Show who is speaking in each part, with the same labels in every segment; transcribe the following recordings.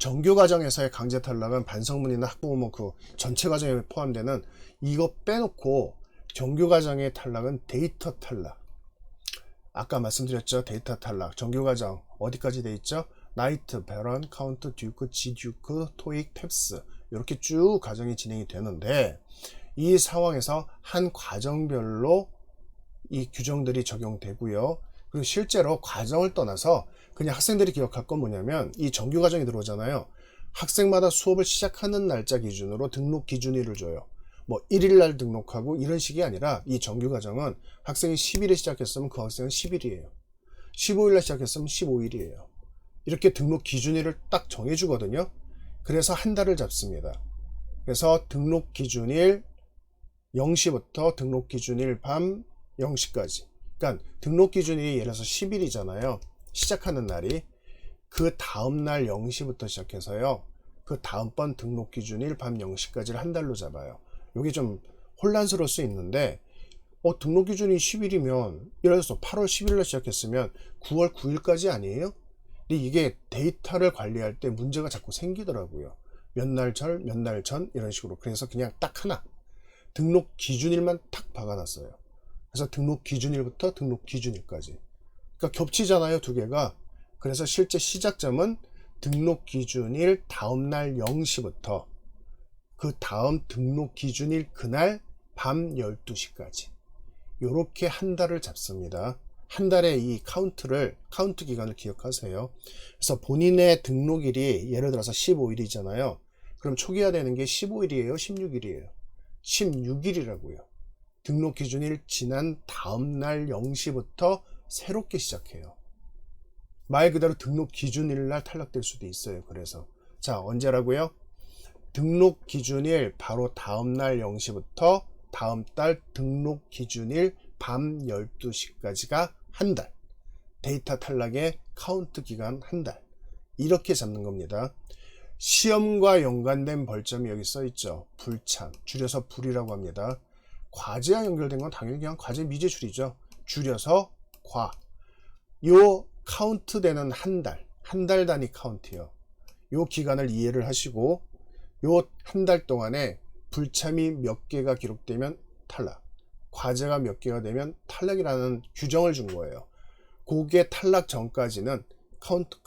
Speaker 1: 정규과정에서의 강제 탈락은 반성문이나 학부모크 전체 과정에 포함되는 이거 빼놓고 정규과정의 탈락은 데이터 탈락. 아까 말씀드렸죠. 데이터 탈락. 정규과정 어디까지 돼 있죠? 나이트, 베런, 카운트, 듀크, 지듀크, 토익, 탭스 이렇게 쭉 과정이 진행이 되는데 이 상황에서 한 과정별로 이 규정들이 적용되고요. 그리고 실제로 과정을 떠나서 그냥 학생들이 기억할 건 뭐냐면 이 정규과정이 들어오잖아요. 학생마다 수업을 시작하는 날짜 기준으로 등록 기준일을 줘요. 뭐 1일날 등록하고 이런 식이 아니라 이 정규과정은 학생이 10일에 시작했으면 그 학생은 10일이에요. 15일날 시작했으면 15일이에요. 이렇게 등록 기준일을 딱 정해주거든요. 그래서 한 달을 잡습니다. 그래서 등록 기준일 0시부터 등록 기준일 밤 0시까지. 그러니까 등록 기준일이 예를 들어서 10일이잖아요. 시작하는 날이. 그 다음날 0시부터 시작해서요. 그 다음번 등록 기준일 밤 0시까지를 한 달로 잡아요. 이게 좀 혼란스러울 수 있는데 등록 기준이 10일이면 예를 들어서 8월 10일날 시작했으면 9월 9일까지 아니에요? 근데 이게 데이터를 관리할 때 문제가 자꾸 생기더라고요. 몇 날 전 이런 식으로. 그래서 그냥 딱 하나 등록 기준일만 탁 박아놨어요. 그래서 등록 기준일부터 등록 기준일까지. 그러니까 겹치잖아요, 두 개가. 그래서 실제 시작점은 등록 기준일 다음날 0시부터 그 다음 등록 기준일 그날 밤 12시까지. 요렇게 한 달을 잡습니다. 한 달의 이 카운트 기간을 기억하세요. 그래서 본인의 등록일이 예를 들어서 15일이잖아요. 그럼 초기화되는 게 15일이에요? 16일이에요? 16일이라고요. 등록 기준일 지난 다음날 0시부터 새롭게 시작해요. 말 그대로 등록 기준일날 탈락될 수도 있어요. 그래서 자, 언제라고요? 등록 기준일 바로 다음날 0시부터 다음 달 등록 기준일 밤 12시까지가 한 달. 데이터 탈락의 카운트 기간 한 달. 이렇게 잡는 겁니다. 시험과 연관된 벌점이 여기 써 있죠. 불참, 줄여서 불이라고 합니다. 과제와 연결된 건 당연히 그냥 과제 미제출이죠. 줄여서 과. 요 카운트 되는 한 달 단위 카운트요. 요 기간을 이해를 하시고 요 한 달 동안에 불참이 몇 개가 기록되면 탈락, 과제가 몇 개가 되면 탈락이라는 규정을 준 거예요. 그게 탈락 전까지는 카운트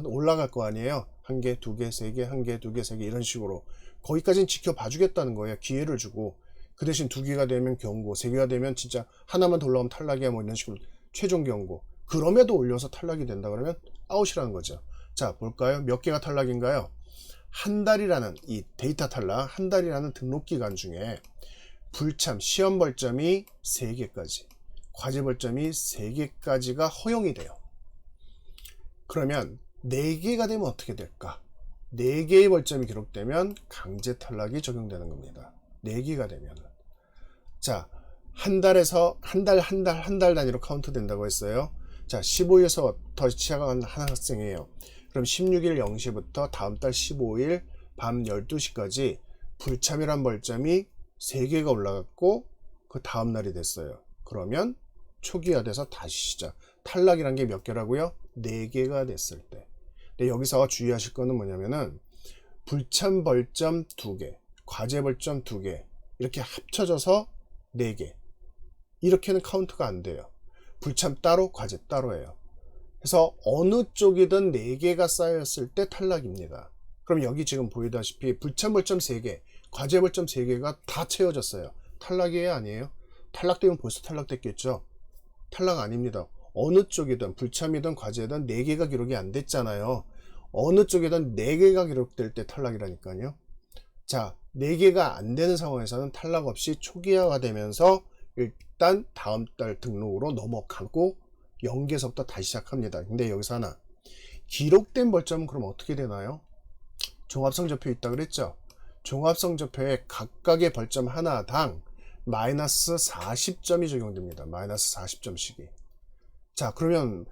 Speaker 1: 올라갈 거 아니에요. 한 개, 두 개, 세 개, 한 개, 두 개, 세 개 이런 식으로 거기까지는 지켜봐 주겠다는 거예요. 기회를 주고. 그 대신 두 개가 되면 경고, 세 개가 되면 진짜 하나만 더 올라오면 탈락이야 뭐 이런 식으로 최종 경고. 그럼에도 올려서 탈락이 된다 그러면 아웃이라는 거죠. 자, 볼까요? 몇 개가 탈락인가요? 한 달이라는 이 데이터 탈락, 한 달이라는 등록 기간 중에 불참, 시험 벌점이 3개까지, 과제 벌점이 3개까지가 허용이 돼요. 그러면 4개가 되면 어떻게 될까? 4개의 벌점이 기록되면 강제 탈락이 적용되는 겁니다. 4개가 되면. 자, 한 달에서 한 달 단위로 카운트 된다고 했어요. 자, 15일에서부터 시작한 한 학생이에요. 그럼 16일 0시부터 다음 달 15일 밤 12시까지 불참이란 벌점이 3개가 올라갔고 그 다음 날이 됐어요. 그러면 초기화돼서 다시 시작. 탈락이란 게 몇 개라고요? 4개가 됐을 때. 근데 여기서 주의하실 거는 뭐냐면은 불참 벌점 2개, 과제 벌점 2개 이렇게 합쳐져서 4개. 이렇게는 카운트가 안 돼요. 불참 따로, 과제 따로예요. 그래서 어느 쪽이든 4개가 쌓였을 때 탈락입니다. 그럼 여기 지금 보이다시피 불참 벌점 3개, 과제 벌점 3개가 다 채워졌어요. 탈락이에요? 아니에요? 탈락되면 벌써 탈락됐겠죠? 탈락 아닙니다. 어느 쪽이든 불참이든 과제든 4개가 기록이 안 됐잖아요. 어느 쪽이든 4개가 기록될 때 탈락이라니까요. 자, 4개가 안 되는 상황에서는 탈락 없이 초기화가 되면서 일단 다음 달 등록으로 넘어가고 0개서부터 다시 시작합니다. 근데 여기서 하나, 기록된 벌점은 그럼 어떻게 되나요? 종합성적표에 있다 그랬죠? 종합성적표에 각각의 벌점 하나당 마이너스 40점이 적용됩니다. 마이너스 40점씩이. 자, 그러면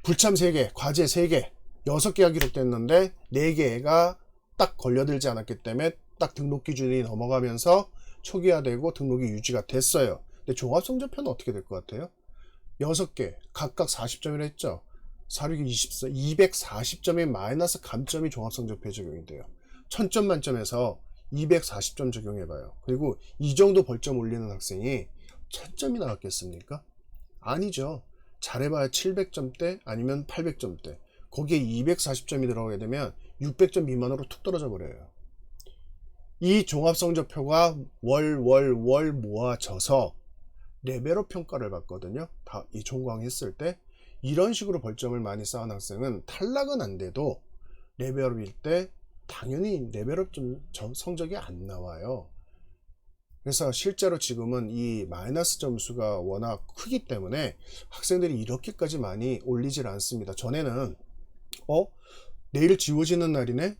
Speaker 1: 불참 3개, 과제 3개, 6개가 기록됐는데 4개가 딱 걸려들지 않았기 때문에 딱 등록 기준이 넘어가면서 초기화되고 등록이 유지가 됐어요. 근데 종합성적표는 어떻게 될 것 같아요? 6개, 각각 40점이라 했죠? 462 24 240점의 마이너스 감점이 종합성적표에 적용이 돼요. 1000점 만점에서 240점 적용해봐요. 그리고 이 정도 벌점 올리는 학생이 1000점이 나왔겠습니까? 아니죠. 잘해봐야 700점대 아니면 800점대. 거기에 240점이 들어가게 되면 600점 미만으로 툭 떨어져 버려요. 이 종합성적표가 월 모아져서 레벨업 평가를 받거든요. 다 이 종강했을 때 이런 식으로 벌점을 많이 쌓은 학생은 탈락은 안 돼도 레벨업일 때 당연히 레벨업 성적이 안 나와요. 그래서 실제로 지금은 이 마이너스 점수가 워낙 크기 때문에 학생들이 이렇게까지 많이 올리질 않습니다. 전에는 내일 지워지는 날이네?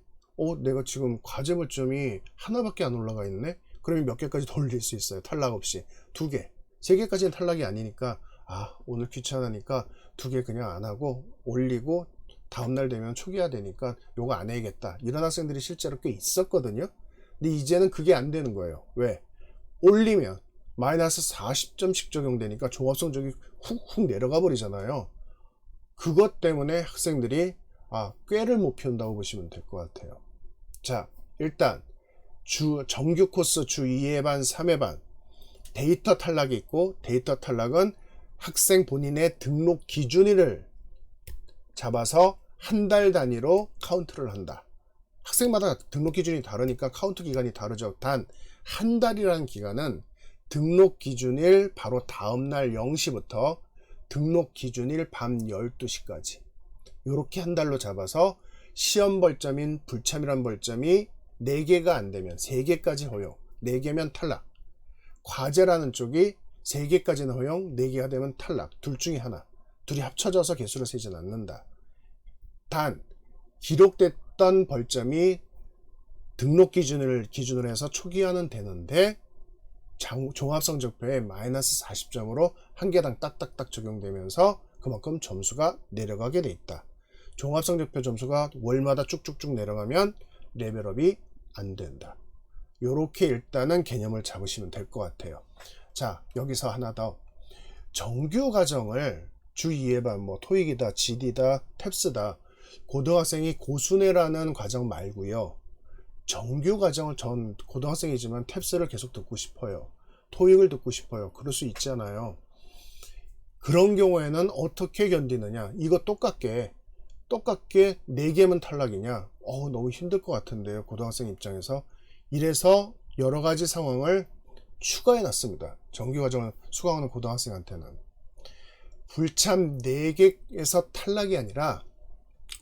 Speaker 1: 내가 지금 과제 벌점이 하나밖에 안 올라가 있네? 그러면 몇 개까지 더 올릴 수 있어요. 탈락 없이. 2개. 3개까지는 탈락이 아니니까 오늘 귀찮으니까 2개 그냥 안 하고 올리고 다음날 되면 초기화 되니까 요거 안 해야겠다. 이런 학생들이 실제로 꽤 있었거든요. 근데 이제는 그게 안 되는 거예요. 왜? 올리면 마이너스 40점씩 적용되니까 종합성적이 훅훅 내려가 버리잖아요. 그것 때문에 학생들이 꾀를 못 피운다고 보시면 될 것 같아요. 자, 일단 정규 코스 주 2회 반, 3회 반 데이터 탈락이 있고, 데이터 탈락은 학생 본인의 등록 기준일을 잡아서 한 달 단위로 카운트를 한다. 학생마다 등록 기준이 다르니까 카운트 기간이 다르죠. 단 한 달이라는 기간은 등록 기준일 바로 다음날 0시부터 등록 기준일 밤 12시까지 이렇게 한 달로 잡아서 시험 벌점인 불참이란 벌점이 4개가 안 되면 3개까지 허용, 4개면 탈락. 과제라는 쪽이 3개까지는 허용, 4개가 되면 탈락. 둘 중에 하나. 둘이 합쳐져서 개수를 세진 않는다. 단 기록됐던 벌점이 등록 기준으로 해서 초기화는 되는데 종합성적표에 마이너스 40점으로 한 개당 딱딱딱 적용되면서 그만큼 점수가 내려가게 돼 있다. 종합성적표 점수가 월마다 쭉쭉쭉 내려가면 레벨업이 안 된다. 요렇게 일단은 개념을 잡으시면 될 것 같아요. 자, 여기서 하나 더. 정규 과정을 주 2회 반, 토익이다, GD다, 탭스다, 고등학생이 고순회라는 과정 말고요. 정규 과정을 전 고등학생이지만 탭스를 계속 듣고 싶어요. 토익을 듣고 싶어요. 그럴 수 있잖아요. 그런 경우에는 어떻게 견디느냐. 이거 똑같게 4개면 탈락이냐. 너무 힘들 것 같은데요. 고등학생 입장에서. 이래서 여러 가지 상황을 추가해 놨습니다. 정규 과정을 수강하는 고등학생한테는. 불참 4개에서 탈락이 아니라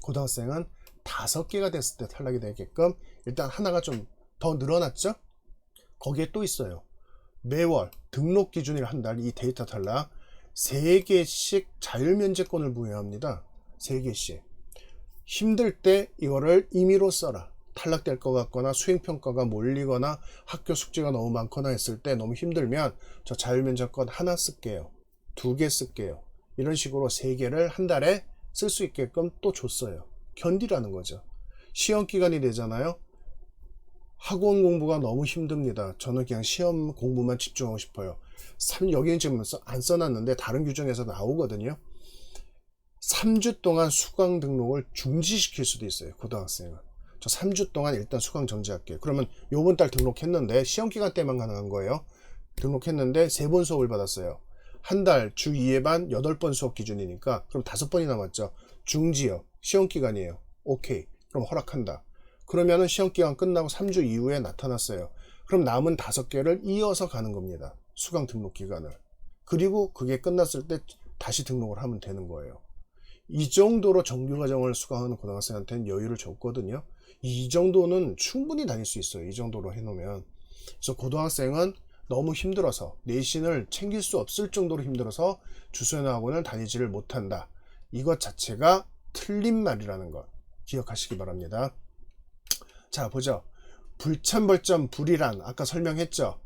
Speaker 1: 고등학생은 5개가 됐을 때 탈락이 되게끔 일단 하나가 좀 더 늘어났죠? 거기에 또 있어요. 매월 등록 기준일 한 달 이 데이터 탈락 3개씩 자율면제권을 부여합니다. 3개씩. 힘들 때 이거를 임의로 써라. 탈락될 것 같거나 수행평가가 몰리거나 학교 숙제가 너무 많거나 했을 때 너무 힘들면 저 자율면제권 하나 쓸게요. 2개 쓸게요. 이런 식으로 3개를 한 달에 쓸 수 있게끔 또 줬어요. 견디라는 거죠. 시험 기간이 되잖아요. 학원 공부가 너무 힘듭니다. 저는 그냥 시험 공부만 집중하고 싶어요. 여기는 지금 안 써놨는데 다른 규정에서 나오거든요. 3주 동안 수강 등록을 중지시킬 수도 있어요. 고등학생은. 저 3주 동안 일단 수강 정지할게요. 그러면 요번 달 등록했는데 시험 기간 때만 가능한 거예요. 등록했는데 3번 수업을 받았어요. 한 달 주 2회 반 8번 수업 기준이니까 그럼 5번이 남았죠. 중지요. 시험 기간이에요. 오케이. 그럼 허락한다. 그러면은 시험 기간 끝나고 3주 이후에 나타났어요. 그럼 남은 5개를 이어서 가는 겁니다. 수강 등록 기간을. 그리고 그게 끝났을 때 다시 등록을 하면 되는 거예요. 이 정도로 정규 과정을 수강하는 고등학생한테는 여유를 줬거든요. 이 정도는 충분히 다닐 수 있어요. 이 정도로 해놓으면. 그래서 고등학생은 너무 힘들어서 내신을 챙길 수 없을 정도로 힘들어서 주소연 학원을 다니지를 못한다. 이것 자체가 틀린 말이라는 것 기억하시기 바랍니다. 자, 보죠. 불참벌점 불이란 아까 설명했죠.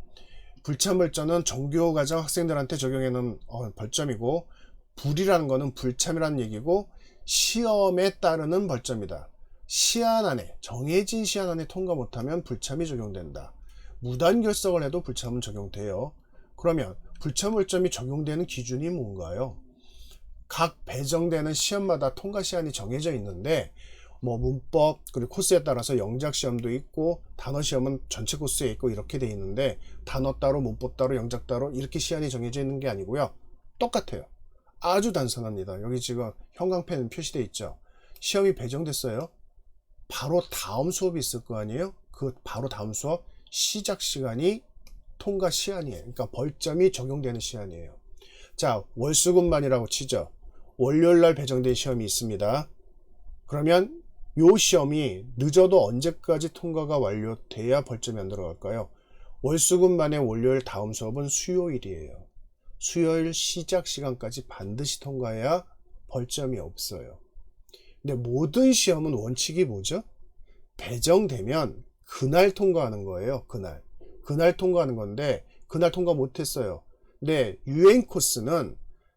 Speaker 1: 불참벌점은 정규 과정 학생들한테 적용해놓은 벌점이고, 불이라는 거는 불참이라는 얘기고 시험에 따르는 벌점이다. 시한 안에, 정해진 시한 안에 통과 못하면 불참이 적용된다. 무단 결석을 해도 불참은 적용돼요. 그러면 불참 벌점이 적용되는 기준이 뭔가요? 각 배정되는 시험마다 통과 시간이 정해져 있는데 뭐 문법 그리고 코스에 따라서 영작 시험도 있고 단어 시험은 전체 코스에 있고 이렇게 돼 있는데 단어 따로 문법 따로 영작 따로 이렇게 시간이 정해져 있는 게 아니고요. 똑같아요. 아주 단순합니다. 여기 지금 형광펜 표시되어 있죠. 시험이 배정됐어요. 바로 다음 수업이 있을 거 아니에요. 그 바로 다음 수업 시작 시간이 통과 시간이에요. 그러니까 벌점이 적용되는 시간이에요. 자, 월수금반이라고 치죠. 월요일날 배정된 시험이 있습니다. 그러면 요 시험이 늦어도 언제까지 통과가 완료돼야 벌점이 안 들어갈까요? 월수금반의 월요일 다음 수업은 수요일이에요. 수요일 시작 시간까지 반드시 통과해야 벌점이 없어요. 근데 모든 시험은 원칙이 뭐죠? 배정되면 그날 통과하는 거예요. 그날 통과하는 건데 그날 통과 못했어요. 근데 유행 코스는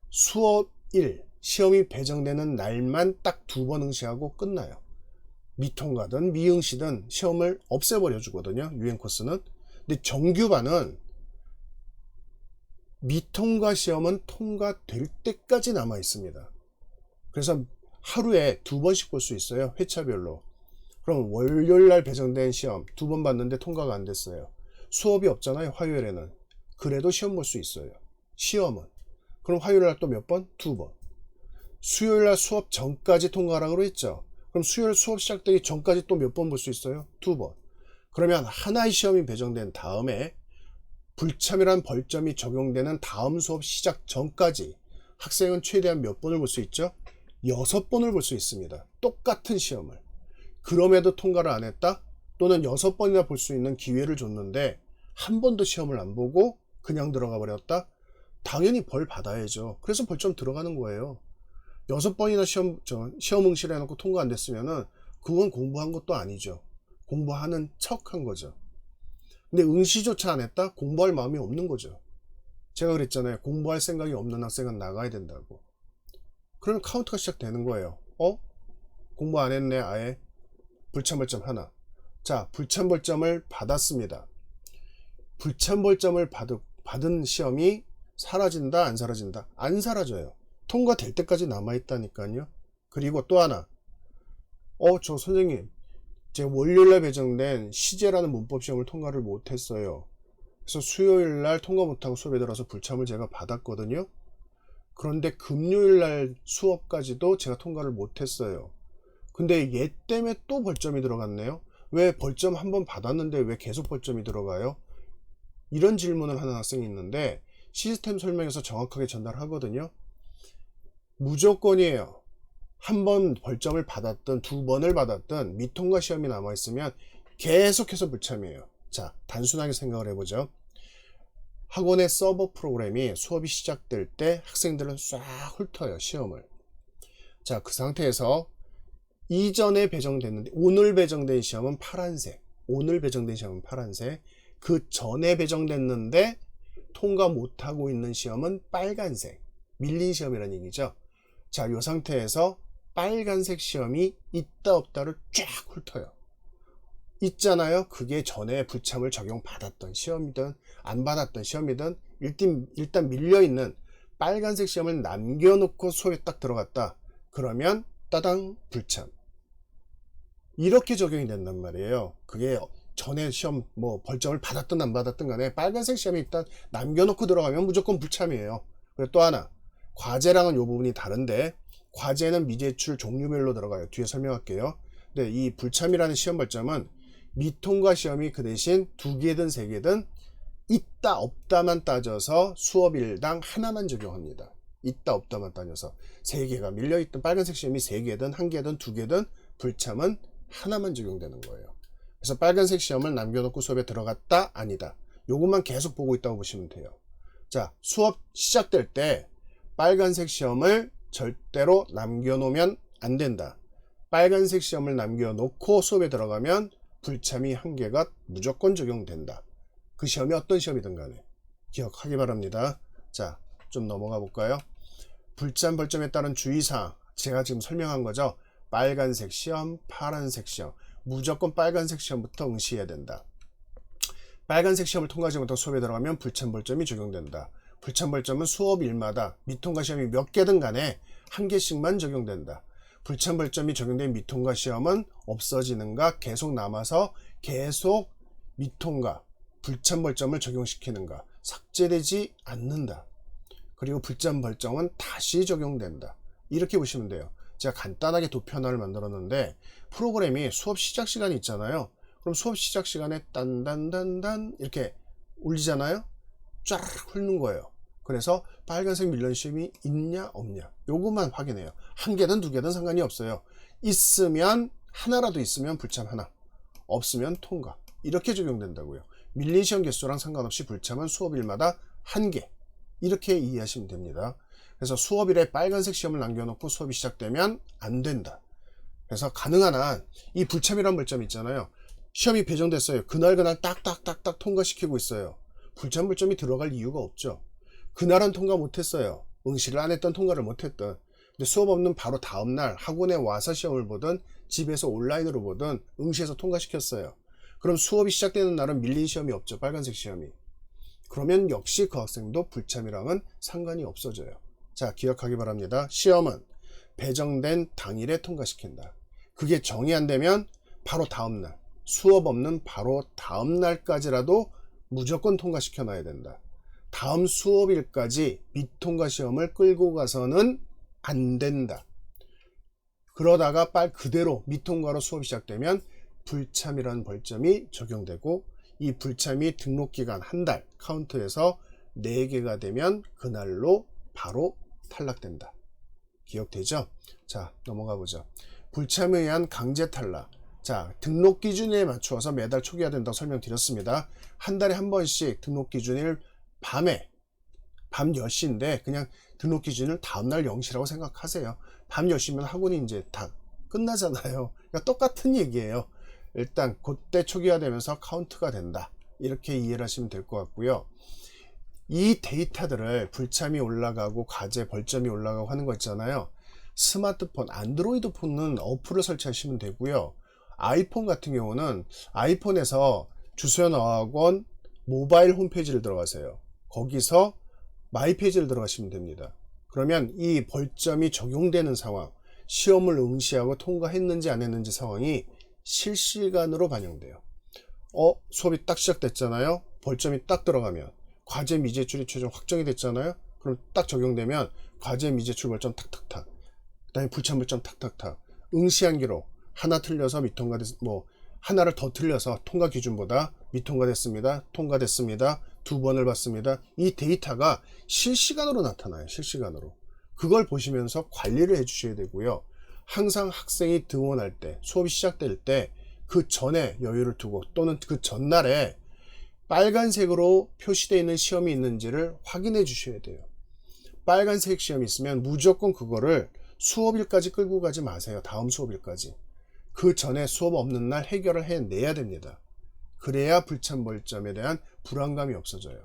Speaker 1: 수업일 시험이 배정되는 날만 딱 2번 응시하고 끝나요. 미통과든 미응시든 시험을 없애버려 주거든요. 유행 코스는. 근데 정규반은 미통과 시험은 통과될 때까지 남아 있습니다. 그래서 하루에 2번씩 볼 수 있어요. 회차별로. 그럼 월요일날 배정된 시험 2번 봤는데 통과가 안 됐어요. 수업이 없잖아요. 화요일에는. 그래도 시험 볼 수 있어요. 시험은. 그럼 화요일날 또 몇 번? 2번. 수요일날 수업 전까지 통과하라고 했죠. 그럼 수요일 수업 시작되기 전까지 또 몇 번 볼 수 있어요? 2번. 그러면 하나의 시험이 배정된 다음에 불참이란 벌점이 적용되는 다음 수업 시작 전까지 학생은 최대한 몇 번을 볼 수 있죠? 6번을 볼 수 있습니다. 똑같은 시험을. 그럼에도 통과를 안 했다? 또는 6번이나 볼 수 있는 기회를 줬는데 한 번도 시험을 안 보고 그냥 들어가 버렸다? 당연히 벌 받아야죠. 그래서 벌점 들어가는 거예요. 6번이나 시험 응시를 해놓고 통과 안 됐으면은 그건 공부한 것도 아니죠. 공부하는 척 한 거죠. 근데 응시조차 안 했다? 공부할 마음이 없는 거죠. 제가 그랬잖아요. 공부할 생각이 없는 학생은 나가야 된다고. 그러면 카운트가 시작되는 거예요. 공부 안 했네 아예. 불참벌점 하나. 자, 불참벌점을 받았습니다. 불참벌점을 받은 시험이 사라진다 안 사라진다? 안 사라져요. 통과될 때까지 남아있다니까요. 그리고 또 하나. 저 선생님 제가 월요일날 배정된 시제라는 문법시험을 통과를 못했어요. 그래서 수요일날 통과 못하고 수업에 들어서 불참을 제가 받았거든요. 그런데 금요일날 수업까지도 제가 통과를 못했어요. 근데 얘 때문에 또 벌점이 들어갔네요. 왜 벌점 한 번 받았는데 왜 계속 벌점이 들어가요? 이런 질문을 하는 학생이 있는데 시스템 설명에서 정확하게 전달하거든요. 무조건이에요. 한 번 벌점을 받았든 2번을 받았든 미통과 시험이 남아있으면 계속해서 불참이에요. 자, 단순하게 생각을 해보죠. 학원의 서버 프로그램이 수업이 시작될 때 학생들은 싹 훑어요. 시험을. 자, 그 상태에서 이전에 배정됐는데 오늘 배정된 시험은 파란색. 오늘 배정된 시험은 파란색. 그 전에 배정됐는데 통과 못하고 있는 시험은 빨간색. 밀린 시험이라는 얘기죠. 자, 이 상태에서 빨간색 시험이 있다 없다를 쫙 훑어요. 있잖아요. 그게 전에 불참을 적용받았던 시험이든 안 받았던 시험이든 일단 밀려있는 빨간색 시험을 남겨놓고 수업에 딱 들어갔다. 그러면 따당 불참. 이렇게 적용이 된단 말이에요. 그게 전에 시험 뭐 벌점을 받았든 안 받았든 간에 빨간색 시험이 일단 남겨놓고 들어가면 무조건 불참이에요. 그리고 또 하나, 과제랑은 이 부분이 다른데 과제는 미제출 종류별로 들어가요. 뒤에 설명할게요. 근데 이 불참이라는 시험 벌점은 미통과 시험이 그 대신 2개든 3개든 있다 없다만 따져서 수업일당 하나만 적용합니다. 있다 없다만 따져서 3개가 밀려있던 빨간색 시험이 3개든 1개든 2개든 불참은 하나만 적용되는 거예요. 그래서 빨간색 시험을 남겨놓고 수업에 들어갔다 아니다. 요것만 계속 보고 있다고 보시면 돼요. 자, 수업 시작될 때 빨간색 시험을 절대로 남겨놓으면 안 된다. 빨간색 시험을 남겨놓고 수업에 들어가면 불참이 1개가 무조건 적용된다. 그 시험이 어떤 시험이든 간에 기억하기 바랍니다. 자, 좀 넘어가 볼까요? 불참 벌점에 따른 주의사항 제가 지금 설명한 거죠. 빨간색 시험, 파란색 시험, 무조건 빨간색 시험부터 응시해야 된다. 빨간색 시험을 통과하지 못하고 수업에 들어가면 불참 벌점이 적용된다. 불참 벌점은 수업일마다 미통과 시험이 몇 개든 간에 한 개씩만 적용된다. 불참벌점이 적용된 미통과 시험은 없어지는가, 계속 남아서 계속 미통과 불참벌점을 적용시키는가, 삭제되지 않는다. 그리고 불참벌점은 다시 적용된다. 이렇게 보시면 돼요. 제가 간단하게 도표 하나를 만들었는데, 프로그램이 수업 시작 시간이 있잖아요. 그럼 수업 시작 시간에 딴딴딴딴 이렇게 울리잖아요. 쫙 훑는 거예요. 그래서 빨간색 밀런 시험이 있냐 없냐 요것만 확인해요. 한 개든 두 개든 상관이 없어요. 있으면 하나라도 있으면 불참 하나, 없으면 통과, 이렇게 적용된다고요. 밀린 시험 개수랑 상관없이 불참은 수업일마다 한 개, 이렇게 이해하시면 됩니다. 그래서 수업일에 빨간색 시험을 남겨놓고 수업이 시작되면 안 된다. 그래서 가능한 한 이 불참이란 벌점 있잖아요. 시험이 배정됐어요. 그날 딱딱딱딱 통과시키고 있어요. 불참 벌점이 들어갈 이유가 없죠. 그날은 통과 못했어요. 응시를 안 했던, 통과를 못했던. 근데 수업 없는 바로 다음날 학원에 와서 시험을 보든 집에서 온라인으로 보든 응시해서 통과시켰어요. 그럼 수업이 시작되는 날은 밀린 시험이 없죠. 빨간색 시험이. 그러면 역시 그 학생도 불참이랑은 상관이 없어져요. 자, 기억하기 바랍니다. 시험은 배정된 당일에 통과시킨다. 그게 정이 안 되면 바로 다음날, 수업 없는 바로 다음날까지라도 무조건 통과시켜 놔야 된다. 다음 수업일까지 미통과 시험을 끌고 가서는 안 된다. 그러다가 그대로 미통과로 수업이 시작되면 불참이라는 벌점이 적용되고, 이 불참이 등록기간 한 달 카운트에서 4개가 되면 그날로 바로 탈락된다. 기억되죠? 자, 넘어가 보죠. 불참에 의한 강제 탈락. 자, 등록 기준에 맞추어서 매달 초기화 된다고 설명드렸습니다. 한 달에 한 번씩 등록 기준일 밤에, 밤 10시인데 그냥 등록 기준을 다음날 0시라고 생각하세요. 밤 10시면 학원이 이제 다 끝나잖아요. 그러니까 똑같은 얘기예요. 일단 그때 초기화되면서 카운트가 된다. 이렇게 이해를 하시면 될 것 같고요. 이 데이터들을 불참이 올라가고 과제 벌점이 올라가고 하는 거 있잖아요. 스마트폰, 안드로이드 폰은 어플을 설치하시면 되고요. 아이폰 같은 경우는 아이폰에서 주소연 어학원 모바일 홈페이지를 들어가세요. 거기서 마이 페이지를 들어가시면 됩니다. 그러면 이 벌점이 적용되는 상황, 시험을 응시하고 통과했는지 안 했는지 상황이 실시간으로 반영돼요. 수업이 딱 시작됐잖아요. 벌점이 딱 들어가면 과제 미제출이 최종 확정이 됐잖아요. 그럼 딱 적용되면 과제 미제출 벌점 탁탁탁, 그 다음에 불참 벌점 탁탁탁, 응시한 기록 하나 틀려서 미통과 하나를 더 틀려서 통과 기준보다 미통과됐습니다. 통과됐습니다. 2번을 받습니다. 이 데이터가 실시간으로 나타나요. 실시간으로. 그걸 보시면서 관리를 해 주셔야 되고요. 항상 학생이 등원할 때, 수업이 시작될 때 그 전에 여유를 두고, 또는 그 전날에 빨간색으로 표시되어 있는 시험이 있는지를 확인해 주셔야 돼요. 빨간색 시험이 있으면 무조건 그거를 수업일까지 끌고 가지 마세요. 다음 수업일까지. 그 전에 수업 없는 날 해결을 해내야 됩니다. 그래야 불참 벌점에 대한 불안감이 없어져요.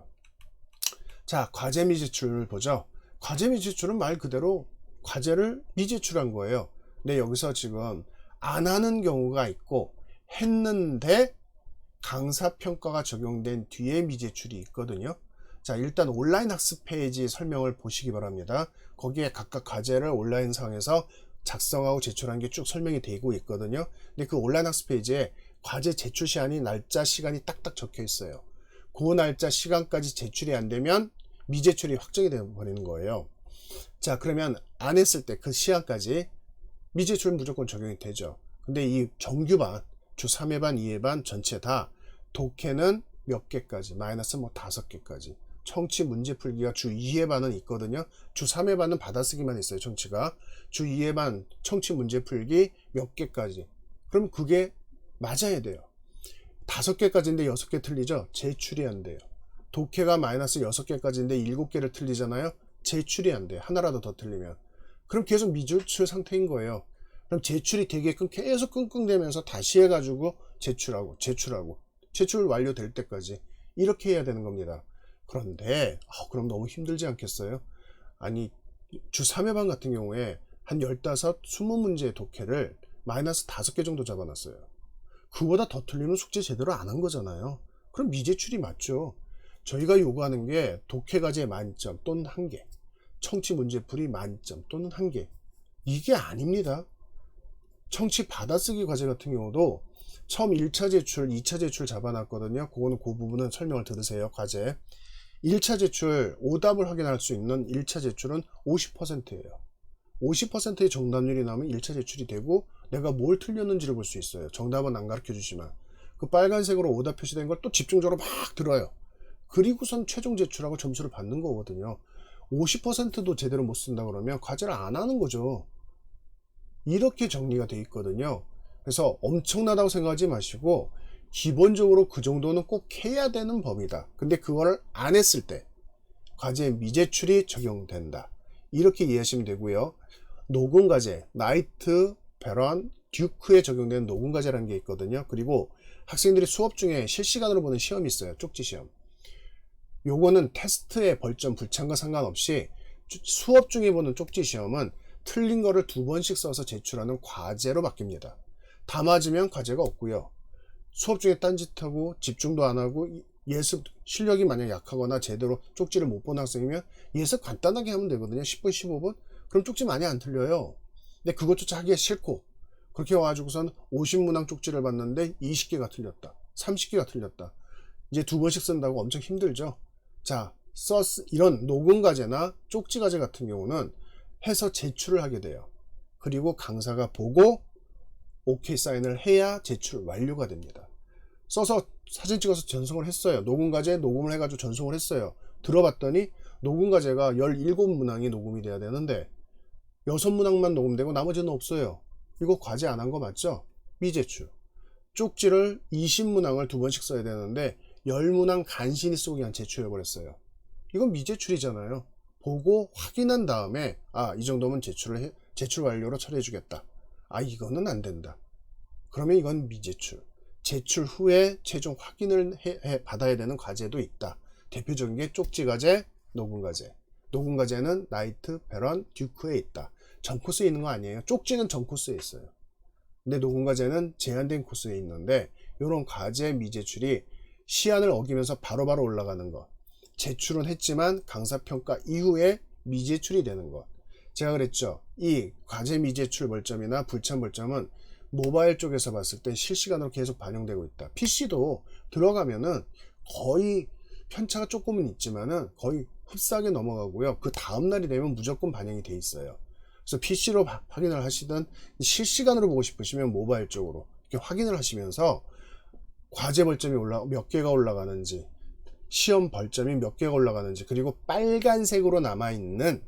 Speaker 1: 자, 과제 미제출을 보죠. 과제 미제출은 말 그대로 과제를 미제출한 거예요. 근데 여기서 지금 안 하는 경우가 있고 했는데 강사평가가 적용된 뒤에 미제출이 있거든요. 자, 일단 온라인 학습 페이지 설명을 보시기 바랍니다. 거기에 각각 과제를 온라인상에서 작성하고 제출한 게 쭉 설명이 되고 있거든요. 근데 그 온라인 학습 페이지에 과제 제출 시한이 날짜 시간이 딱딱 적혀 있어요. 그 날짜 시간까지 제출이 안 되면 미제출이 확정이 되어 버리는 거예요. 자, 그러면 안 했을 때 그 시간까지 미제출은 무조건 적용이 되죠. 근데 이 정규반, 주 3회 반, 2회 반 전체 다 독해는 몇 개까지, 마이너스 5개까지. 청취 문제 풀기가 주 2회 반은 있거든요. 주 3회 반은 받아쓰기만 있어요. 청취가. 주 2회 반 청취 문제 풀기 몇 개까지. 그럼 그게 맞아야 돼요. 5개까지인데 6개 틀리죠? 제출이 안 돼요. 독해가 마이너스 6개까지인데 7개를 틀리잖아요? 제출이 안 돼요. 하나라도 더 틀리면. 그럼 계속 미제출 상태인 거예요. 그럼 제출이 되게끔 계속 끙끙대면서 다시 해가지고 제출 완료될 때까지 이렇게 해야 되는 겁니다. 그런데 그럼 너무 힘들지 않겠어요? 아니, 주 3회반 같은 경우에 한 15, 20문제의 독해를 마이너스 5개 정도 잡아놨어요. 그보다 더 틀리면 숙제 제대로 안 한 거잖아요. 그럼 미제출이 맞죠. 저희가 요구하는 게 독해 과제 만점 또는 1개, 청취 문제풀이 만점 또는 1개, 이게 아닙니다. 청취 받아쓰기 과제 같은 경우도 처음 1차 제출, 2차 제출 잡아놨거든요. 그거는 그 부분은 설명을 들으세요. 과제 1차 제출 오답을 확인할 수 있는 1차 제출은 50%예요 50%의 정답률이 나오면 1차 제출이 되고 내가 뭘 틀렸는지를 볼 수 있어요. 정답은 안 가르쳐 주지만 그 빨간색으로 오답 표시된 걸 또 집중적으로 막 들어요. 그리고선 최종 제출하고 점수를 받는 거거든요. 50%도 제대로 못 쓴다 그러면 과제를 안 하는 거죠. 이렇게 정리가 돼 있거든요. 그래서 엄청나다고 생각하지 마시고 기본적으로 그 정도는 꼭 해야 되는 범위다. 근데 그걸 안 했을 때 과제 미제출이 적용된다. 이렇게 이해하시면 되고요. 녹음과제, 나이트, 베런, 듀크에 적용되는 녹음과제라는 게 있거든요. 그리고 학생들이 수업 중에 실시간으로 보는 시험이 있어요. 쪽지시험. 요거는 테스트의 벌점, 불참과 상관없이 수업 중에 보는 쪽지시험은 틀린 거를 2번씩 써서 제출하는 과제로 바뀝니다. 다 맞으면 과제가 없고요. 수업 중에 딴짓하고 집중도 안 하고 예습 실력이 만약 약하거나 제대로 쪽지를 못 본 학생이면 예습 간단하게 하면 되거든요. 10분 15분 그럼 쪽지 많이 안 틀려요. 근데 그것조차 하기가 싫고 그렇게 와가지고선 50문항 쪽지를 봤는데 20개가 틀렸다 30개가 틀렸다 이제 2번씩 쓴다고 엄청 힘들죠. 자, 이런 녹음 과제나 쪽지 과제 같은 경우는 해서 제출을 하게 돼요. 그리고 강사가 보고 오케이 사인을 해야 제출 완료가 됩니다. 써서 사진 찍어서 전송을 했어요. 녹음 과제 녹음을 해가지고 전송을 했어요. 들어봤더니 녹음 과제가 17문항이 녹음이 돼야 되는데 6문항만 녹음되고 나머지는 없어요. 이거 과제 안 한 거 맞죠? 미제출. 쪽지를 20문항을 2번씩 써야 되는데 10문항 간신히 쓰고 그냥 제출해버렸어요. 이건 미제출이잖아요. 보고 확인한 다음에 이 정도면 제출 완료로 처리해주겠다. 이거는 안 된다. 그러면 이건 미제출. 제출 후에 최종 확인을 받아야 되는 과제도 있다. 대표적인 게 쪽지 과제, 녹음 과제. 녹음 과제는 나이트, 베런, 듀크에 있다. 전 코스에 있는 거 아니에요. 쪽지는 전 코스에 있어요. 근데 녹음 과제는 제한된 코스에 있는데 이런 과제 미제출이 시한을 어기면서 바로바로 올라가는 것. 제출은 했지만 강사평가 이후에 미제출이 되는 것. 제가 그랬죠. 이 과제 미제출 벌점이나 불참 벌점은 모바일 쪽에서 봤을 때 실시간으로 계속 반영되고 있다. PC도 들어가면은 거의 편차가 조금은 있지만은 거의 흡사하게 넘어가고요. 그 다음날이 되면 무조건 반영이 돼 있어요. 그래서 PC로 확인을 하시든 실시간으로 보고 싶으시면 모바일 쪽으로 이렇게 확인을 하시면서 과제 벌점이 몇 개가 올라가는지 시험 벌점이 몇 개가 올라가는지 그리고 빨간색으로 남아있는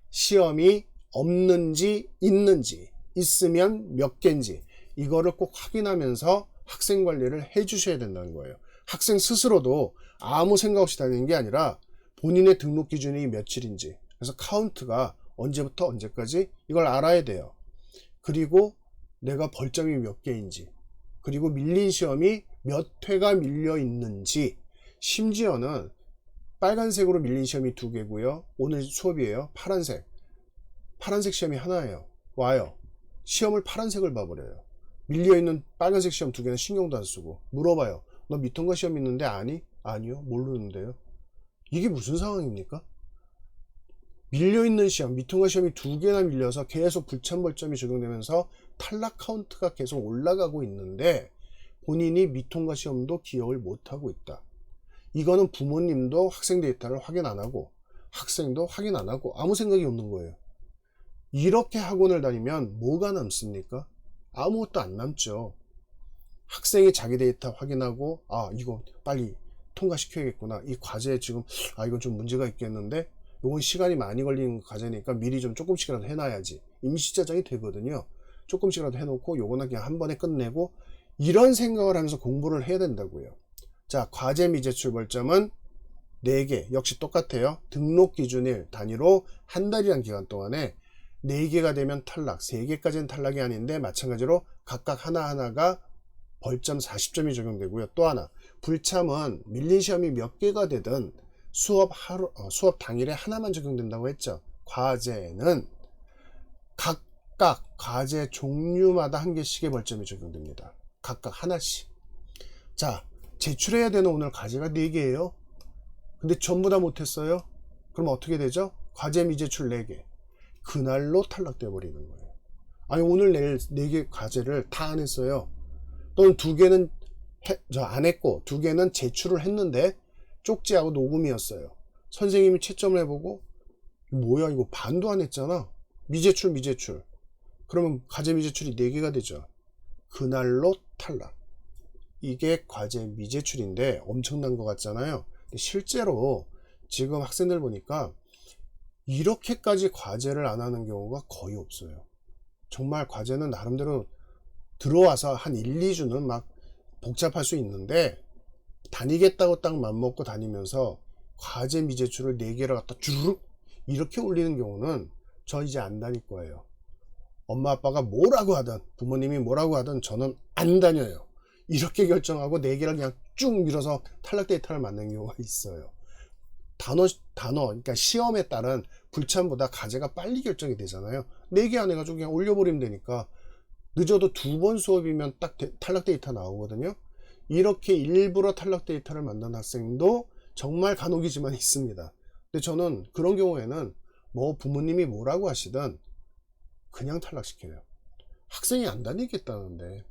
Speaker 1: 시험이 없는지 있는지 있으면 몇 개인지 이거를 꼭 확인하면서 학생 관리를 해 주셔야 된다는 거예요. 학생 스스로도 아무 생각 없이 다니는 게 아니라 본인의 등록 기준이 며칠인지 그래서 카운트가 언제부터 언제까지 이걸 알아야 돼요. 그리고 내가 벌점이 몇 개인지 그리고 밀린 시험이 몇 회가 밀려 있는지 심지어는 빨간색으로 밀린 시험이 2개고요. 오늘 수업이에요. 파란색 시험이 하나예요. 와요. 시험을 파란색을 봐버려요. 밀려있는 빨간색 시험 2개는 신경도 안 쓰고 물어봐요. 너 미통과 시험 있는데 아니? 아니요. 모르는데요. 이게 무슨 상황입니까? 밀려있는 시험, 미통과 시험이 2개나 밀려서 계속 불참벌점이 적용되면서 탈락 카운트가 계속 올라가고 있는데 본인이 미통과 시험도 기억을 못하고 있다. 이거는 부모님도 학생 데이터를 확인 안 하고 학생도 확인 안 하고 아무 생각이 없는 거예요. 이렇게 학원을 다니면 뭐가 남습니까? 아무것도 안 남죠. 학생이 자기 데이터 확인하고 이거 빨리 통과시켜야겠구나. 이 과제에 지금 이건 좀 문제가 있겠는데 이건 시간이 많이 걸리는 과제니까 미리 좀 조금씩이라도 해놔야지. 임시자장이 되거든요. 조금씩이라도 해놓고 요거는 그냥 한 번에 끝내고 이런 생각을 하면서 공부를 해야 된다고요. 자, 과제 미제출 벌점은 4개 역시 똑같아요. 등록 기준일 단위로 한 달이란 기간 동안에 4개가 되면 탈락, 3개까지는 탈락이 아닌데 마찬가지로 각각 하나하나가 벌점 40점이 적용되고요. 또 하나, 불참은 밀린 시험이 몇 개가 되든 수업 당일에 하나만 적용된다고 했죠. 과제는 각각 과제 종류마다 한 개씩의 벌점이 적용됩니다. 각각 하나씩. 자, 제출해야 되는 오늘 과제가 4개예요. 근데 전부 다 못했어요? 그럼 어떻게 되죠? 과제 미제출 4개. 그날로 탈락돼 버리는 거예요. 아니 오늘 내일 4개 과제를 다 안 했어요. 또는 2개는 안 했고 2개는 제출을 했는데 쪽지하고 녹음이었어요. 선생님이 채점을 해보고 뭐야 이거 반도 안 했잖아. 미제출. 그러면 과제 미제출이 4개가 되죠. 그날로 탈락. 이게 과제 미제출인데 엄청난 것 같잖아요. 근데 실제로 지금 학생들 보니까 이렇게까지 과제를 안 하는 경우가 거의 없어요. 정말 과제는 나름대로 들어와서 한 1, 2주는 막 복잡할 수 있는데 다니겠다고 딱 맘먹고 다니면서 과제 미제출을 4개를 갖다 주르륵 이렇게 올리는 경우는 저 이제 안 다닐 거예요. 엄마 아빠가 뭐라고 하든 부모님이 뭐라고 하든 저는 안 다녀요. 이렇게 결정하고 4개를 그냥 쭉 밀어서 탈락 데이터를 만든 경우가 있어요. 단어 그러니까 시험에 따른 불참보다 과제가 빨리 결정이 되잖아요. 4개 안 해가지고 그냥 올려버리면 되니까 늦어도 2번 수업이면 딱 탈락 데이터 나오거든요. 이렇게 일부러 탈락 데이터를 만든 학생도 정말 간혹이지만 있습니다. 근데 저는 그런 경우에는 뭐 부모님이 뭐라고 하시든 그냥 탈락시켜요. 학생이 안 다니겠다는데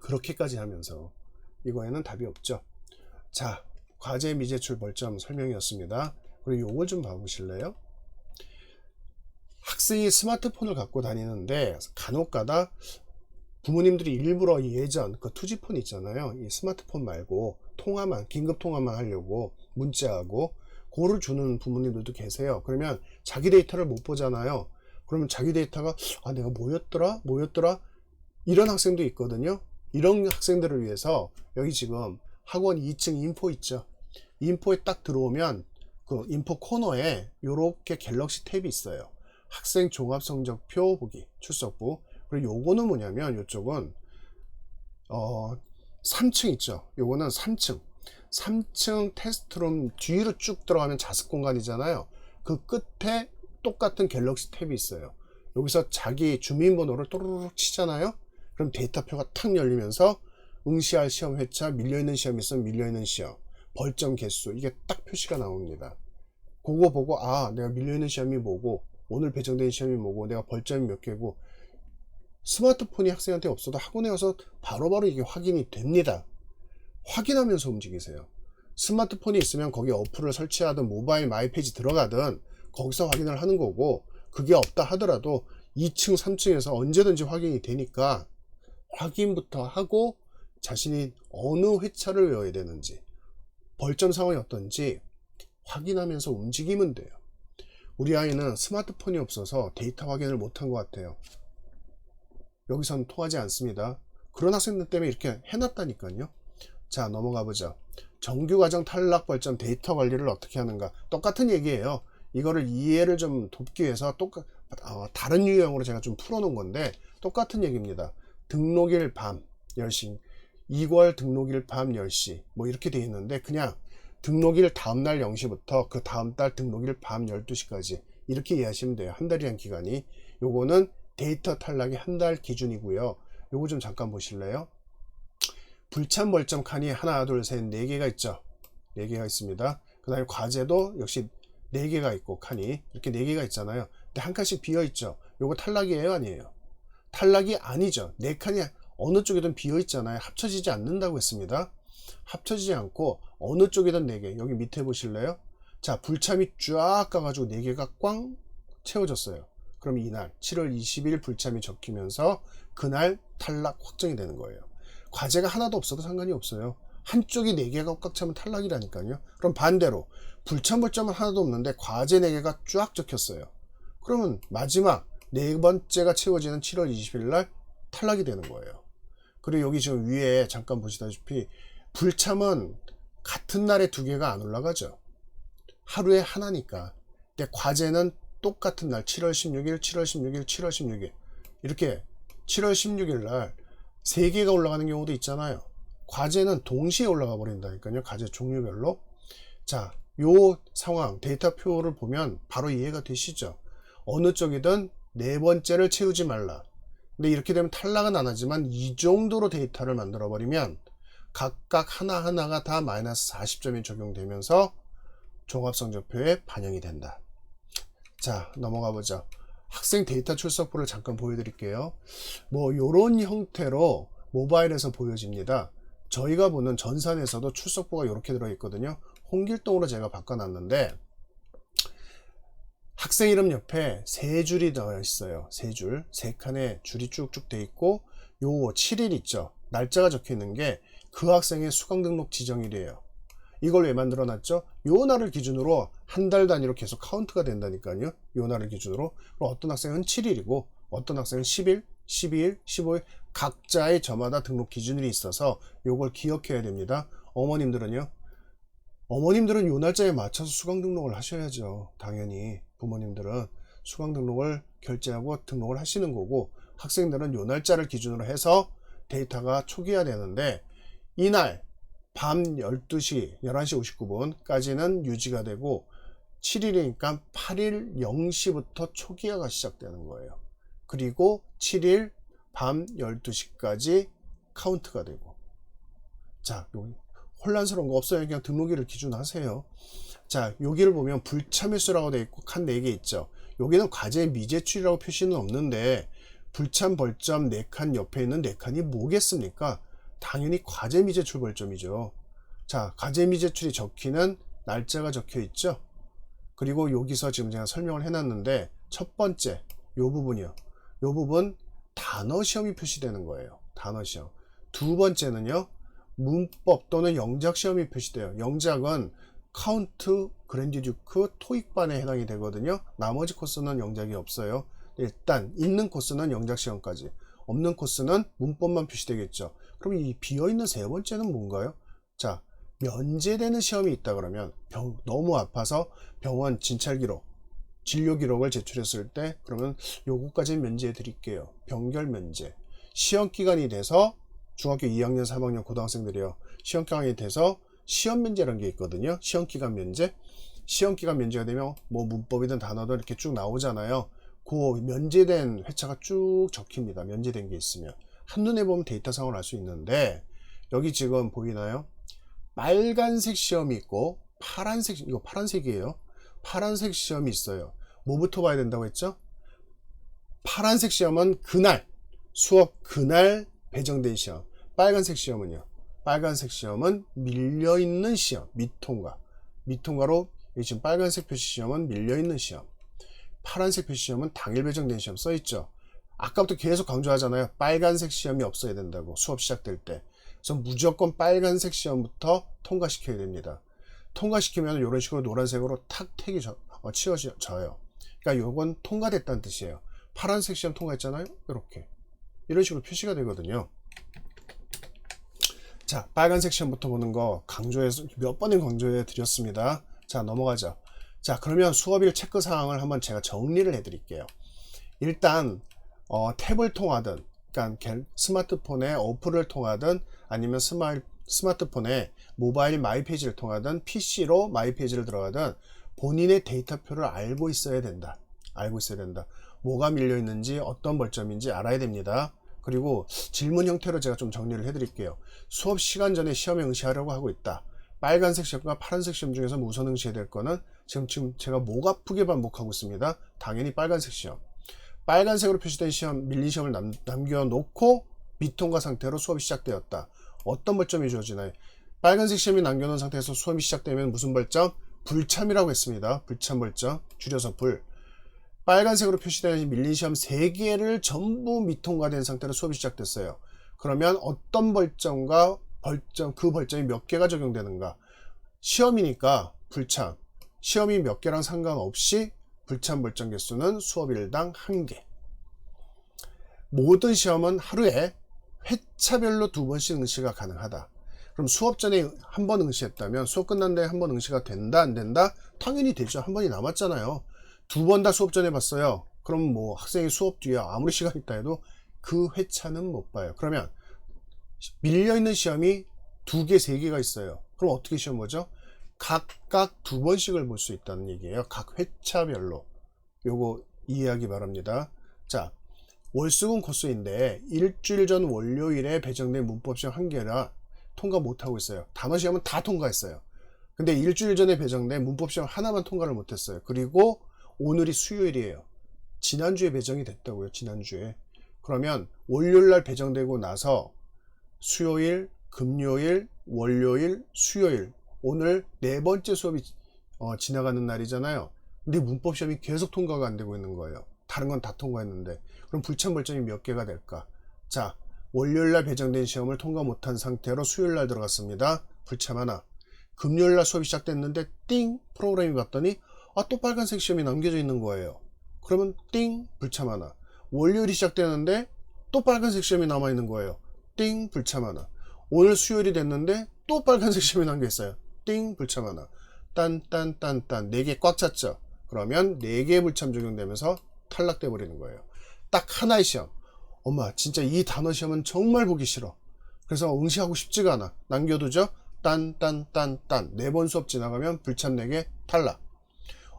Speaker 1: 그렇게까지 하면서 이거에는 답이 없죠. 자, 과제 미제출 벌점 설명이었습니다. 그리고 요걸 좀 봐보실래요? 학생이 스마트폰을 갖고 다니는데 간혹가다 부모님들이 일부러 예전 그 투지폰 있잖아요. 이 스마트폰 말고 통화만 긴급 통화만 하려고 문자하고 그거를 주는 부모님들도 계세요. 그러면 자기 데이터를 못 보잖아요. 그러면 자기 데이터가 내가 뭐였더라 이런 학생도 있거든요. 이런 학생들을 위해서 여기 지금 학원 2층 인포 있죠. 인포에 딱 들어오면 그 인포 코너에 이렇게 갤럭시 탭이 있어요. 학생 종합성적표 보기 출석부. 그리고 요거는 뭐냐면 요쪽은 3층 있죠. 요거는 3층 테스트룸 뒤로 쭉 들어가면 자습 공간이잖아요. 그 끝에 똑같은 갤럭시 탭이 있어요. 여기서 자기 주민번호를 또르륵 치잖아요. 그럼 데이터표가 탁 열리면서 응시할 시험 회차, 밀려있는 시험이 있으면 밀려있는 시험, 벌점 개수 이게 딱 표시가 나옵니다. 그거 보고 내가 밀려있는 시험이 뭐고 오늘 배정된 시험이 뭐고 내가 벌점이 몇 개고 스마트폰이 학생한테 없어도 학원에 와서 바로바로 이게 확인이 됩니다. 확인하면서 움직이세요. 스마트폰이 있으면 거기 어플을 설치하든 모바일 마이페이지 들어가든 거기서 확인을 하는 거고 그게 없다 하더라도 2층 3층에서 언제든지 확인이 되니까 확인부터 하고 자신이 어느 회차를 외워야 되는지 벌점 상황이 어떤지 확인하면서 움직이면 돼요. 우리 아이는 스마트폰이 없어서 데이터 확인을 못한 것 같아요. 여기서는 통하지 않습니다. 그런 학생들 때문에 이렇게 해놨다니까요. 자, 넘어가 보죠. 정규과정 탈락 벌점 데이터 관리를 어떻게 하는가. 똑같은 얘기예요. 이거를 이해를 좀 돕기 위해서 다른 유형으로 제가 좀 풀어놓은 건데 똑같은 얘기입니다. 등록일 밤 10시 2월 등록일 밤 10시 뭐 이렇게 돼 있는데 그냥 등록일 다음날 0시부터 그 다음달 등록일 밤 12시까지 이렇게 이해하시면 돼요. 한 달이란 기간이. 요거는 데이터 탈락이 한 달 기준이고요. 요거 좀 잠깐 보실래요? 불참 벌점 칸이 하나 둘 셋 4개가 있죠. 4개가 있습니다. 그 다음에 과제도 역시 4개가 있고 칸이 이렇게 4개가 있잖아요. 근데 한 칸씩 비어 있죠. 요거 탈락이에요 아니에요? 탈락이 아니죠. 4칸이 어느 쪽이든 비어 있잖아요. 합쳐지지 않는다고 했습니다. 합쳐지지 않고 어느 쪽이든 4개. 여기 밑에 보실래요? 자, 불참이 쫙 가가지고 4개가 꽝 채워졌어요. 그럼 이날 7월 20일 불참이 적히면서 그날 탈락 확정이 되는 거예요. 과제가 하나도 없어도 상관이 없어요. 한쪽이 4개가 꽉 차면 탈락이라니까요. 그럼 반대로 불참 벌점은 하나도 없는데 과제 4개가 쫙 적혔어요. 그러면 마지막 4번째가 채워지는 7월 20일 날 탈락이 되는 거예요. 그리고 여기 지금 위에 잠깐 보시다시피 불참은 같은 날에 2개가 안 올라가죠. 하루에 하나니까. 근데 과제는 똑같은 날 7월 16일, 7월 16일, 7월 16일 이렇게 7월 16일 날 3개가 올라가는 경우도 있잖아요. 과제는 동시에 올라가 버린다니까요. 과제 종류별로. 자, 요 상황 데이터표를 보면 바로 이해가 되시죠? 어느 쪽이든 4번째를 채우지 말라. 근데 이렇게 되면 탈락은 안 하지만 이 정도로 데이터를 만들어 버리면 각각 하나하나가 다 마이너스 40점이 적용되면서 종합성적표에 반영이 된다. 자, 넘어가 보죠. 학생 데이터 출석부를 잠깐 보여드릴게요. 뭐 요런 형태로 모바일에서 보여집니다. 저희가 보는 전산에서도 출석부가 이렇게 들어있거든요. 홍길동으로 제가 바꿔놨는데 학생 이름 옆에 세 줄이 되어 있어요. 세 줄, 세 칸의 줄이 쭉쭉 돼 있고 요 7일 있죠. 날짜가 적혀 있는 게 그 학생의 수강 등록 지정일이에요. 이걸 왜 만들어 놨죠? 요 날을 기준으로 한 달 단위로 계속 카운트가 된다니까요. 요 날을 기준으로. 그럼 어떤 학생은 7일이고 어떤 학생은 10일, 12일, 15일 각자의 저마다 등록 기준일이 있어서 요걸 기억해야 됩니다. 어머님들은요. 어머님들은 요 날짜에 맞춰서 수강 등록을 하셔야죠. 당연히 부모님들은 수강 등록을 결제하고 등록을 하시는 거고 학생들은 요 날짜를 기준으로 해서 데이터가 초기화되는데 이날 밤 12시, 11시 59분까지는 유지가 되고 7일이니까 8일 0시부터 초기화가 시작되는 거예요. 그리고 7일 밤 12시까지 카운트가 되고 자, 여기 혼란스러운 거 없어요. 그냥 등록일을 기준하세요. 자, 여기를 보면 불참일수라고 되어 있고 칸 4개 있죠. 여기는 과제 미제출이라고 표시는 없는데 불참 벌점 4칸 옆에 있는 4칸이 뭐겠습니까? 당연히 과제 미제출 벌점이죠. 자, 과제 미제출이 적히는 날짜가 적혀 있죠. 그리고 여기서 지금 제가 설명을 해놨는데 첫 번째 요 부분이요. 요 부분 단어 시험이 표시되는 거예요. 단어 시험. 두 번째는요. 문법 또는 영작 시험이 표시돼요. 영작은 카운트, 그랜디듀크, 토익반에 해당이 되거든요. 나머지 코스는 영작이 없어요. 일단 있는 코스는 영작 시험까지, 없는 코스는 문법만 표시되겠죠. 그럼 이 비어있는 세 번째는 뭔가요? 자, 면제되는 시험이 있다 그러면 너무 아파서 병원 진찰 기록, 진료 기록을 제출했을 때 그러면 요거까지 면제해 드릴게요. 병결 면제. 시험 기간이 돼서 중학교 2학년, 3학년 고등학생들이요. 시험 기간이 돼서 시험 면제라는 게 있거든요. 시험 기간 면제. 시험 기간 면제가 되면 뭐 문법이든 단어든 이렇게 쭉 나오잖아요. 그 면제된 회차가 쭉 적힙니다. 면제된 게 있으면. 한눈에 보면 데이터상을 알 수 있는데 여기 지금 보이나요? 빨간색 시험이 있고 파란색, 이거 파란색이에요. 파란색 시험이 있어요. 뭐부터 봐야 된다고 했죠? 파란색 시험은 그날, 수업 그날 배정된 시험. 빨간색 시험은요? 빨간색 시험은 밀려있는 시험, 미통과. 미통과로 지금 빨간색 표시 시험은 밀려있는 시험. 파란색 표시 시험은 당일 배정된 시험 써있죠. 아까부터 계속 강조하잖아요. 빨간색 시험이 없어야 된다고 수업 시작될 때. 그래서 무조건 빨간색 시험부터 통과시켜야 됩니다. 통과시키면 이런 식으로 노란색으로 탁 택이 치워져요. 그러니까 요건 통과됐다는 뜻이에요. 파란색 시험 통과했잖아요. 이렇게 이런 식으로 표시가 되거든요. 자, 빨간색 시험부터 보는 거 강조해서 몇 번을 강조해 드렸습니다. 자, 넘어가죠. 자, 그러면 수업일 체크 사항을 한번 제가 정리를 해 드릴게요. 일단 탭을 통하든, 그러니까 스마트폰의 어플을 통하든 아니면 스마트폰에 모바일 마이페이지를 통하든 PC로 마이페이지를 들어가든 본인의 데이터표를 알고 있어야 된다. 알고 있어야 된다. 뭐가 밀려 있는지 어떤 벌점인지 알아야 됩니다. 그리고 질문 형태로 제가 좀 정리를 해 드릴게요. 수업 시간 전에 시험에 응시하려고 하고 있다. 빨간색 시험과 파란색 시험 중에서 우선 응시해야 될 거는 지금 제가 목 아프게 반복하고 있습니다. 당연히 빨간색 시험. 빨간색으로 표시된 시험, 밀린 시험을 남겨놓고 미통과 상태로 수업이 시작되었다. 어떤 벌점이 주어지나요? 빨간색 시험이 남겨놓은 상태에서 수업이 시작되면 무슨 벌점? 불참이라고 했습니다. 불참 벌점, 줄여서 불. 빨간색으로 표시된 밀린 시험 3개를 전부 미통과된 상태로 수업이 시작됐어요. 그러면 어떤 벌점과 그 벌점이 몇 개가 적용되는가? 시험이니까 불참. 시험이 몇 개랑 상관없이 불참 벌점 개수는 수업일당 1개. 모든 시험은 하루에 회차별로 2번씩 응시가 가능하다. 그럼 수업 전에 한 번 응시했다면 수업 끝난 다음에 한 번 응시가 된다 안 된다? 당연히 되죠. 한 번이 남았잖아요. 2번 다 수업 전에 봤어요. 그럼 뭐 학생이 수업 뒤에 아무리 시간 있다 해도 그 회차는 못 봐요. 그러면 밀려있는 시험이 2개, 3개가 있어요. 그럼 어떻게 시험 보죠? 각각 2번씩을 볼 수 있다는 얘기예요. 각 회차별로. 요거 이해하기 바랍니다. 자, 월수금 코스인데 일주일 전 월요일에 배정된 문법시험 1개라 통과 못하고 있어요. 단어 시험은 다 통과했어요. 근데 일주일 전에 배정된 문법시험 하나만 통과를 못했어요. 그리고 오늘이 수요일이에요. 지난주에 배정이 됐다고요. 지난주에. 그러면 월요일날 배정되고 나서 수요일, 금요일, 월요일, 수요일 오늘 네 번째 수업이 지나가는 날이잖아요. 근데 문법 시험이 계속 통과가 안 되고 있는 거예요. 다른 건 다 통과했는데 그럼 불참 벌점이 몇 개가 될까? 자, 월요일날 배정된 시험을 통과 못한 상태로 수요일날 들어갔습니다. 불참 하나. 금요일날 수업이 시작됐는데 띵 프로그램이 봤더니 또 빨간색 시험이 남겨져 있는 거예요. 그러면 띵 불참 하나. 월요일이 시작되는데 또 빨간색 시험이 남아 있는 거예요. 띵 불참 하나. 오늘 수요일이 됐는데 또 빨간색 시험이 남겨 있어요. 띵 불참 하나. 딴딴딴딴 4개 꽉 찼죠. 그러면 4개의 불참 적용되면서 탈락돼 버리는 거예요. 딱 하나의 시험. 엄마 진짜 이 단어 시험은 정말 보기 싫어. 그래서 응시하고 싶지가 않아. 남겨두죠. 딴딴딴딴 4번 수업 지나가면 불참 4개 탈락.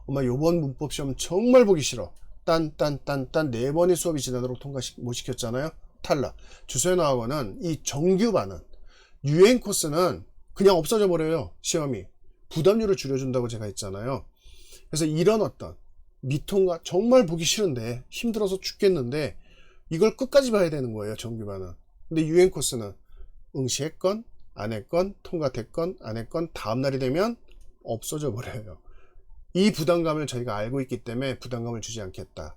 Speaker 1: 엄마 요번 문법 시험 정말 보기 싫어. 딴딴딴딴 4번의 수업이 지나도록 통과 못 시켰잖아요. 탈락. 주소연 어학원은 이 정규반은 유행 코스는 그냥 없어져 버려요. 시험이. 부담률을 줄여준다고 제가 했잖아요. 그래서 이런 어떤 미통과 정말 보기 싫은데 힘들어서 죽겠는데 이걸 끝까지 봐야 되는 거예요. 정규반은. 근데 유행 코스는 응시했건 안 했건 통과됐건 안 했건 다음날이 되면 없어져 버려요. 이 부담감을 저희가 알고 있기 때문에 부담감을 주지 않겠다.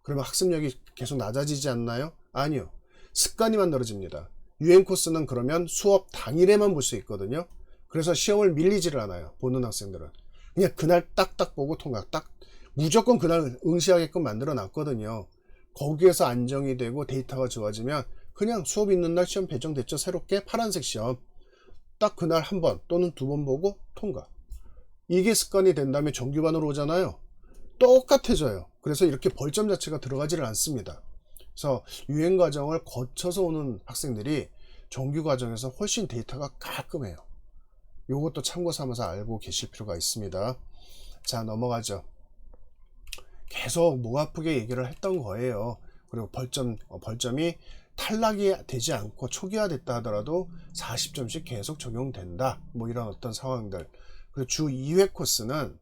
Speaker 1: 그러면 학습력이 계속 낮아지지 않나요? 아니요. 습관이 만들어집니다. 유행 코스는 그러면 수업 당일에만 볼 수 있거든요. 그래서 시험을 밀리지를 않아요. 보는 학생들은. 그냥 그날 딱딱 보고 통과. 딱 무조건 그날 응시하게끔 만들어 놨거든요. 거기에서 안정이 되고 데이터가 좋아지면 그냥 수업 있는 날 시험 배정됐죠. 새롭게 파란색 시험. 딱 그날 한 번 또는 2번 보고 통과. 이게 습관이 된 다음에 정규반으로 오잖아요. 똑같아져요. 그래서 이렇게 벌점 자체가 들어가지를 않습니다. 그래서 유행 과정을 거쳐서 오는 학생들이 정규 과정에서 훨씬 데이터가 깔끔해요. 이것도 참고 삼아서 알고 계실 필요가 있습니다. 자, 넘어가죠. 계속 목 아프게 얘기를 했던 거예요. 그리고 벌점이 탈락이 되지 않고 초기화됐다 하더라도 40점씩 계속 적용된다. 뭐 이런 어떤 상황들. 그리고 주 2회 코스는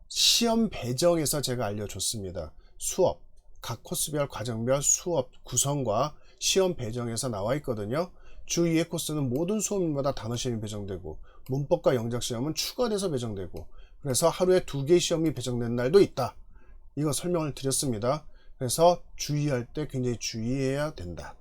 Speaker 1: 시험 배정에서 제가 알려줬습니다. 수업, 각 코스별 과정별 수업 구성과 시험 배정에서 나와 있거든요. 주 2회 코스는 모든 수업마다 단어 시험이 배정되고 문법과 영작 시험은 추가돼서 배정되고 그래서 하루에 2개 시험이 배정된 날도 있다. 이거 설명을 드렸습니다. 그래서 주의할 때 굉장히 주의해야 된다.